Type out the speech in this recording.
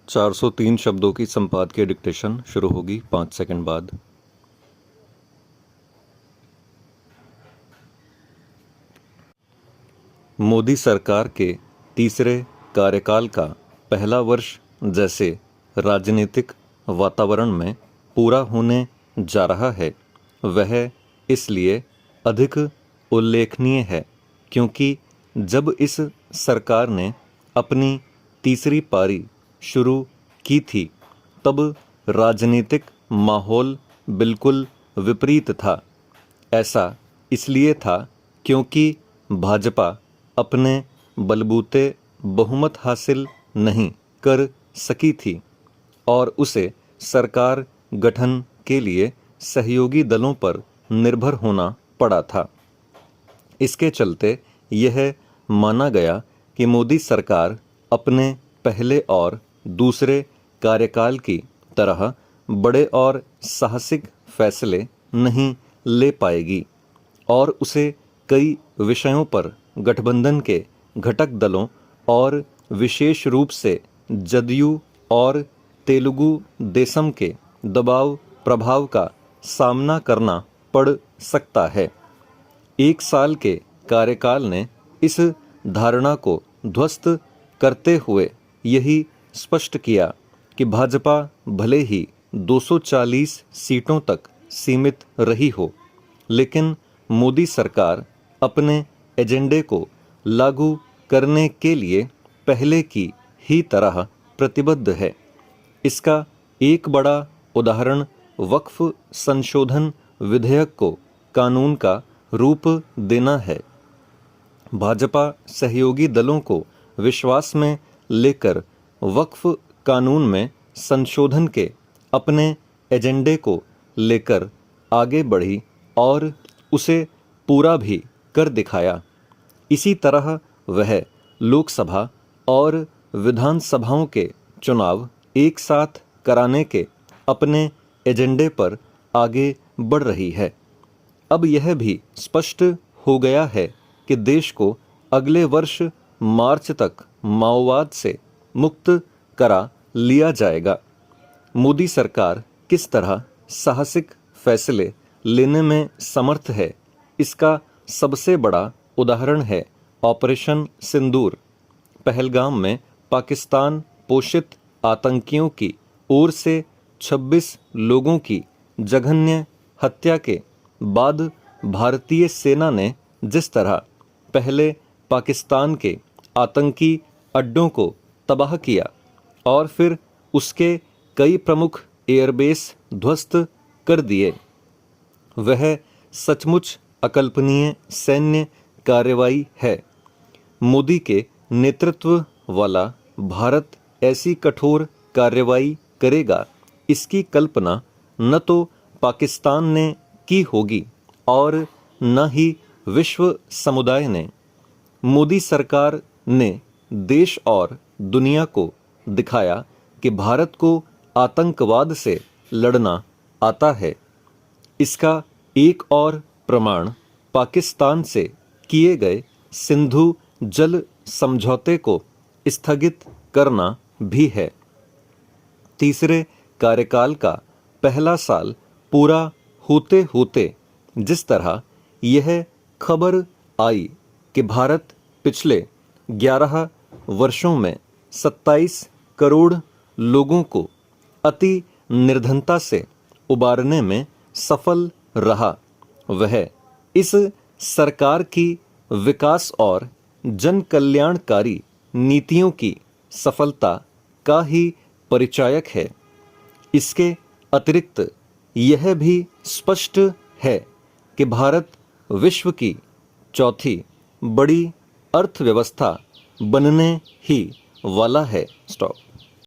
403 शब्दों की संपादकीय डिक्टेशन शुरू होगी 5 सेकंड बाद। मोदी सरकार के तीसरे कार्यकाल का पहला वर्ष जैसे राजनीतिक वातावरण में पूरा होने जा रहा है, वह इसलिए अधिक उल्लेखनीय है क्योंकि जब इस सरकार ने अपनी तीसरी पारी शुरू की थी तब राजनीतिक माहौल बिल्कुल विपरीत था। ऐसा इसलिए था क्योंकि भाजपा अपने बलबूते बहुमत हासिल नहीं कर सकी थी और उसे सरकार गठन के लिए सहयोगी दलों पर निर्भर होना पड़ा था। इसके चलते यह माना गया कि मोदी सरकार अपने पहले और दूसरे कार्यकाल की तरह बड़े और साहसिक फैसले नहीं ले पाएगी और उसे कई विषयों पर गठबंधन के घटक दलों और विशेष रूप से जदयू और तेलुगु देशम के दबाव प्रभाव का सामना करना पड़ सकता है। 1 साल के कार्यकाल ने इस धारणा को ध्वस्त करते हुए यही स्पष्ट किया कि भाजपा भले ही 240 सीटों तक सीमित रही हो, लेकिन मोदी सरकार अपने एजेंडे को लागू करने के लिए पहले की ही तरह प्रतिबद्ध है। इसका एक बड़ा उदाहरण वक्फ संशोधन विधेयक को कानून का रूप देना है। भाजपा सहयोगी दलों को विश्वास में लेकर वक्फ कानून में संशोधन के अपने एजेंडे को लेकर आगे बढ़ी और उसे पूरा भी कर दिखाया। इसी तरह वह लोकसभा और विधानसभाओं के चुनाव एक साथ कराने के अपने एजेंडे पर आगे बढ़ रही है। अब यह भी स्पष्ट हो गया है कि देश को अगले वर्ष मार्च तक माओवाद से मुक्त करा लिया जाएगा। मोदी सरकार किस तरह साहसिक फैसले लेने में समर्थ है, इसका सबसे बड़ा उदाहरण है ऑपरेशन सिंदूर। पहलगाम में पाकिस्तान पोषित आतंकियों की ओर से 26 लोगों की जघन्य हत्या के बाद भारतीय सेना ने जिस तरह पहले पाकिस्तान के आतंकी अड्डों को तबाह किया और फिर उसके कई प्रमुख एयरबेस ध्वस्त कर दिए, वह सचमुच अकल्पनीय सैन्य कार्रवाई है। मोदी के नेतृत्व वाला भारत ऐसी कठोर कार्रवाई करेगा, इसकी कल्पना न तो पाकिस्तान ने की होगी और न ही विश्व समुदाय ने। मोदी सरकार ने देश और दुनिया को दिखाया कि भारत को आतंकवाद से लड़ना आता है। इसका एक और प्रमाण पाकिस्तान से किए गए सिंधु जल समझौते को स्थगित करना भी है। तीसरे कार्यकाल का पहला साल पूरा होते होते जिस तरह यह खबर आई कि भारत पिछले 11 वर्षों में 27 करोड़ लोगों को अति निर्धनता से उबारने में सफल रहा, वह इस सरकार की विकास और जन कल्याणकारी नीतियों की सफलता का ही परिचायक है। इसके अतिरिक्त यह भी स्पष्ट है कि भारत विश्व की चौथी बड़ी अर्थव्यवस्था बनने ही वाला है। स्टॉप।